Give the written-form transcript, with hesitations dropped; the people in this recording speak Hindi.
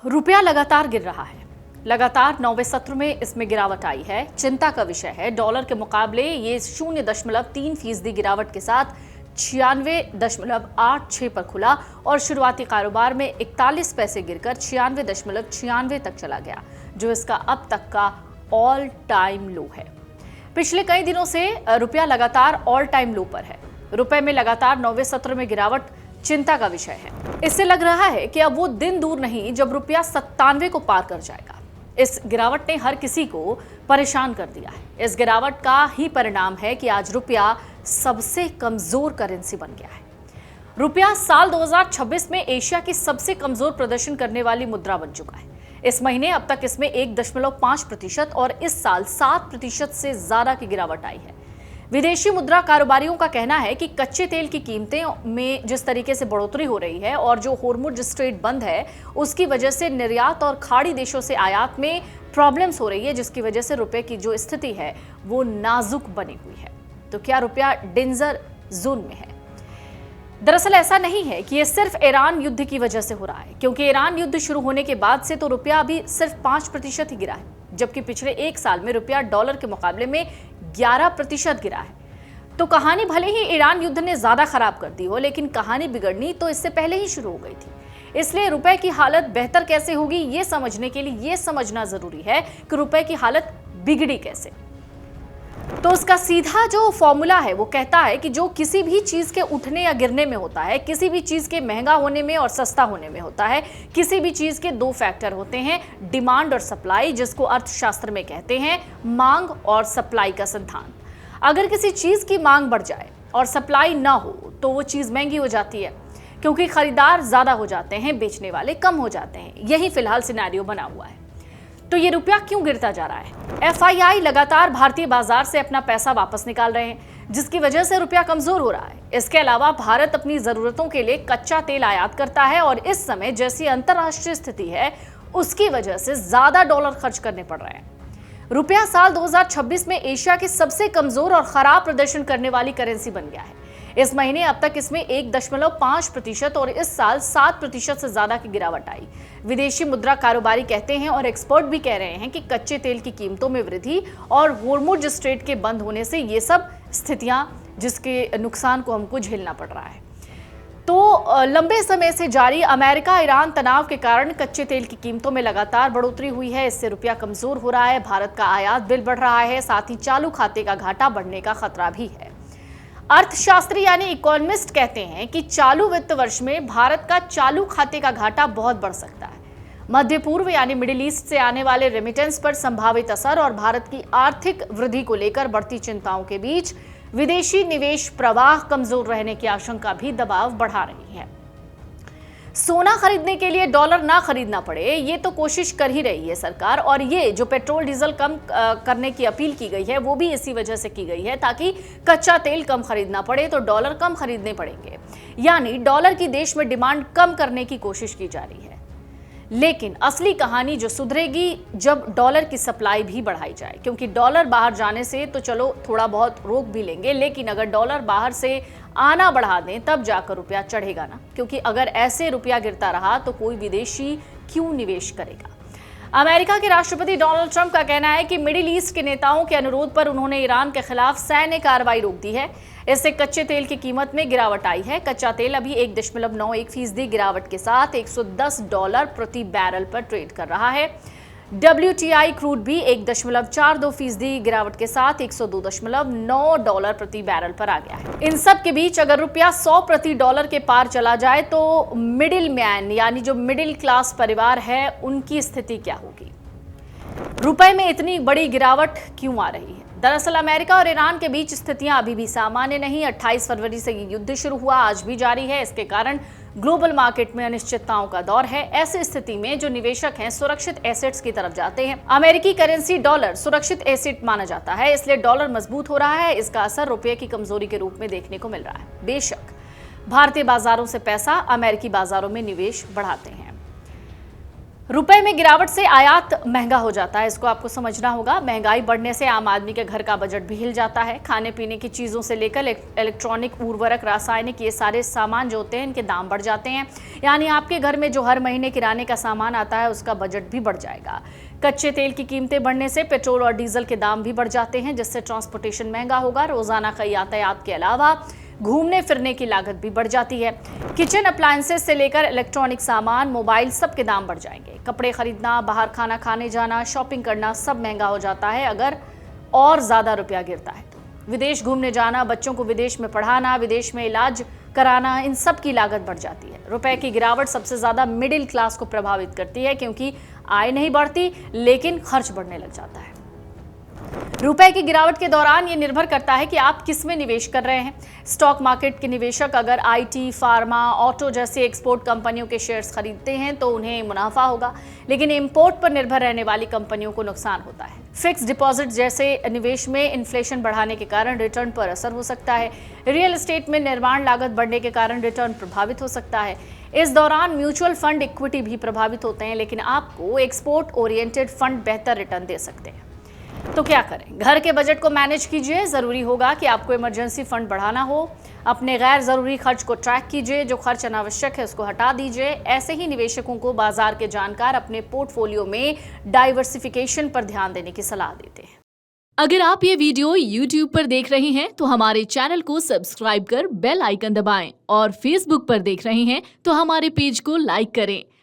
रुपया लगातार गिर रहा है। लगातार 9वें सत्र में इसमें गिरावट आई है। चिंता का विषय है। डॉलर के मुकाबले ये 0.3% गिरावट के साथ 96.86 पर खुला और शुरुआती कारोबार में 41 पैसे गिरकर 96.96 तक चला गया, जो इसका अब तक का ऑल टाइम लो है। पिछले कई दिनों से रुपया लगातार ऑल टाइम लो पर है। रुपए में लगातार 9वें सत्र में गिरावट चिंता का विषय है। इससे लग रहा है कि अब वो दिन दूर नहीं जब रुपया 97 को पार कर जाएगा। इस गिरावट ने हर किसी को परेशान कर दिया है। इस गिरावट का ही परिणाम है कि आज रुपया सबसे कमजोर करेंसी बन गया है। रुपया साल 2026 में एशिया की सबसे कमजोर प्रदर्शन करने वाली मुद्रा बन चुका है। इस महीने अब तक इसमें 1.5% और इस साल 7% से ज्यादा की गिरावट आई है। विदेशी मुद्रा कारोबारियों का कहना है कि कच्चे तेल की कीमतें में जिस तरीके से बढ़ोतरी हो रही है और जो होर्मुज स्ट्रेट बंद है, उसकी वजह से निर्यात और खाड़ी देशों से आयात में प्रॉब्लम्स हो रही है, जिसकी वजह से रुपए की जो स्थिति है वो नाजुक बनी हुई है। तो क्या रुपया डेंजर जोन में है? दरअसल ऐसा नहीं है कि ये सिर्फ ईरान युद्ध की वजह से हो रहा है, क्योंकि ईरान युद्ध शुरू होने के बाद से तो रुपया अभी सिर्फ 5% ही गिरा है, जबकि पिछले एक साल में रुपया डॉलर के मुकाबले में 11% गिरा है। तो कहानी भले ही ईरान युद्ध ने ज्यादा खराब कर दी हो, लेकिन कहानी बिगड़नी तो इससे पहले ही शुरू हो गई थी। इसलिए रुपए की हालत बेहतर कैसे होगी, ये समझने के लिए ये समझना जरूरी है कि रुपए की हालत बिगड़ी कैसे। तो उसका सीधा जो फॉर्मूला है वो कहता है कि जो किसी भी चीज के उठने या गिरने में होता है, किसी भी चीज के महंगा होने में और सस्ता होने में होता है, किसी भी चीज के दो फैक्टर होते हैं, डिमांड और सप्लाई, जिसको अर्थशास्त्र में कहते हैं मांग और सप्लाई का सिद्धांत। अगर किसी चीज की मांग बढ़ जाए और सप्लाई ना हो तो वो चीज महंगी हो जाती है, क्योंकि खरीदार ज्यादा हो जाते हैं, बेचने वाले कम हो जाते हैं। यही फिलहाल सिनेरियो बना हुआ है। तो ये रुपया क्यों गिरता जा रहा है? एफआईआई लगातार भारतीय बाजार से अपना पैसा वापस निकाल रहे हैं, जिसकी वजह से रुपया कमजोर हो रहा है। इसके अलावा भारत अपनी जरूरतों के लिए कच्चा तेल आयात करता है और इस समय जैसी अंतर्राष्ट्रीय स्थिति है, उसकी वजह से ज्यादा डॉलर खर्च करने पड़ रहे हैं। रुपया साल 2026 में एशिया की सबसे कमजोर और खराब प्रदर्शन करने वाली करेंसी बन गया है। इस महीने अब तक इसमें 1.5% और इस साल 7% से ज्यादा की गिरावट आई। विदेशी मुद्रा कारोबारी कहते हैं और एक्सपर्ट भी कह रहे हैं कि कच्चे तेल की कीमतों में वृद्धि और होर्मुज स्ट्रेट के बंद होने से ये सब स्थितियां, जिसके नुकसान को हमको झेलना पड़ रहा है। तो लंबे समय से जारी अमेरिका ईरान तनाव के कारण कच्चे तेल की कीमतों में लगातार बढ़ोतरी हुई है। इससे रुपया कमजोर हो रहा है, भारत का आयात बिल बढ़ रहा है, साथ ही चालू खाते का घाटा बढ़ने का खतरा भी है। अर्थशास्त्री यानी इकोनॉमिस्ट कहते हैं कि चालू वित्त वर्ष में भारत का चालू खाते का घाटा बहुत बढ़ सकता है। मध्य पूर्व यानी मिडिल ईस्ट से आने वाले रेमिटेंस पर संभावित असर और भारत की आर्थिक वृद्धि को लेकर बढ़ती चिंताओं के बीच विदेशी निवेश प्रवाह कमजोर रहने की आशंका भी दबाव बढ़ा रही है। सोना खरीदने के लिए डॉलर ना खरीदना पड़े, ये तो कोशिश कर ही रही है सरकार, और ये जो पेट्रोल डीजल कम करने की अपील की गई है वो भी इसी वजह से की गई है, ताकि कच्चा तेल कम खरीदना पड़े तो डॉलर कम खरीदने पड़ेंगे। यानी डॉलर की देश में डिमांड कम करने की कोशिश की जा रही है। लेकिन असली कहानी जो सुधरेगी जब डॉलर की सप्लाई भी बढ़ाई जाए, क्योंकि डॉलर बाहर जाने से तो चलो थोड़ा बहुत रोक भी लेंगे, लेकिन अगर डॉलर बाहर से आना बढ़ा दें तब जाकर रुपया चढ़ेगा ना, क्योंकि अगर ऐसे रुपया गिरता रहा तो कोई विदेशी क्यों निवेश करेगा। अमेरिका के राष्ट्रपति डोनाल्ड ट्रंप का कहना है कि मिडिल ईस्ट के नेताओं के अनुरोध पर उन्होंने ईरान के खिलाफ सैन्य कार्रवाई रोक दी है। इससे कच्चे तेल की कीमत में गिरावट आई है। कच्चा तेल अभी 1.91% गिरावट के साथ $110 प्रति बैरल पर ट्रेड कर रहा है। WTI क्रूड भी 1.42% गिरावट के साथ $102.9 प्रति बैरल पर आ गया है। इन सब के बीच अगर रुपया 100 प्रति डॉलर के पार चला जाए तो मिडिल मैन यानी जो मिडिल क्लास परिवार है, उनकी स्थिति क्या होगी? रुपए में इतनी बड़ी गिरावट क्यों आ रही है? दरअसल अमेरिका और ईरान के बीच स्थितियां अभी भी सामान्य नहीं। 28 फरवरी से ये युद्ध शुरू हुआ, आज भी जारी है। इसके कारण ग्लोबल मार्केट में अनिश्चितताओं का दौर है। ऐसी स्थिति में जो निवेशक हैं सुरक्षित एसेट्स की तरफ जाते हैं। अमेरिकी करेंसी डॉलर सुरक्षित एसेट माना जाता है, इसलिए डॉलर मजबूत हो रहा है। इसका असर रुपये की कमजोरी के रूप में देखने को मिल रहा है। बेशक भारतीय बाजारों से पैसा अमेरिकी बाजारों में निवेश बढ़ाते हैं। रुपए में गिरावट से आयात महंगा हो जाता है, इसको आपको समझना होगा। महंगाई बढ़ने से आम आदमी के घर का बजट भी हिल जाता है। खाने पीने की चीज़ों से लेकर इलेक्ट्रॉनिक, उर्वरक, रासायनिक, ये सारे सामान जो होते हैं इनके दाम बढ़ जाते हैं। यानी आपके घर में जो हर महीने किराने का सामान आता है उसका बजट भी बढ़ जाएगा। कच्चे तेल की कीमतें बढ़ने से पेट्रोल और डीजल के दाम भी बढ़ जाते हैं, जिससे ट्रांसपोर्टेशन महंगा होगा। रोजाना का यातायात के अलावा घूमने फिरने की लागत भी बढ़ जाती है। किचन अप्लायंसेस से लेकर इलेक्ट्रॉनिक सामान, मोबाइल, सब के दाम बढ़ जाएंगे। कपड़े खरीदना, बाहर खाना खाने जाना, शॉपिंग करना सब महंगा हो जाता है अगर और ज़्यादा रुपया गिरता है तो। विदेश घूमने जाना, बच्चों को विदेश में पढ़ाना, विदेश में इलाज कराना, इन सब की लागत बढ़ जाती है। रुपए की गिरावट सबसे ज़्यादा मिडिल क्लास को प्रभावित करती है, क्योंकि आय नहीं बढ़ती लेकिन खर्च बढ़ने लग जाता है। रुपए की गिरावट के दौरान ये निर्भर करता है कि आप किस में निवेश कर रहे हैं। स्टॉक मार्केट के निवेशक अगर आईटी, फार्मा, ऑटो जैसे एक्सपोर्ट कंपनियों के शेयर्स खरीदते हैं तो उन्हें मुनाफा होगा, लेकिन इंपोर्ट पर निर्भर रहने वाली कंपनियों को नुकसान होता है। फिक्स डिपॉजिट जैसे निवेश में इन्फ्लेशन बढ़ाने के कारण रिटर्न पर असर हो सकता है। रियल एस्टेट में निर्माण लागत बढ़ने के कारण रिटर्न प्रभावित हो सकता है। इस दौरान म्यूचुअल फंड, इक्विटी भी प्रभावित होते हैं, लेकिन आपको एक्सपोर्ट ओरिएंटेड फंड बेहतर रिटर्न दे सकते हैं। तो क्या करें? घर के बजट को मैनेज कीजिए। ज़रूरी होगा कि आपको इमरजेंसी फंड बढ़ाना हो। अपने गैर ज़रूरी खर्च को ट्रैक कीजिए, जो खर्च अनावश्यक है उसको हटा दीजिए। ऐसे ही निवेशकों को बाजार के जानकार अपने पोर्टफोलियो में डाइवर्सिफिकेशन पर ध्यान देने की सलाह देते हैं। अगर आप ये वीडियो YouTube पर देख रहे हैं तो हमारे चैनल को सब्सक्राइब कर बेल आइकन दबाएं, और Facebook पर देख रहे हैं तो हमारे पेज को लाइक करें।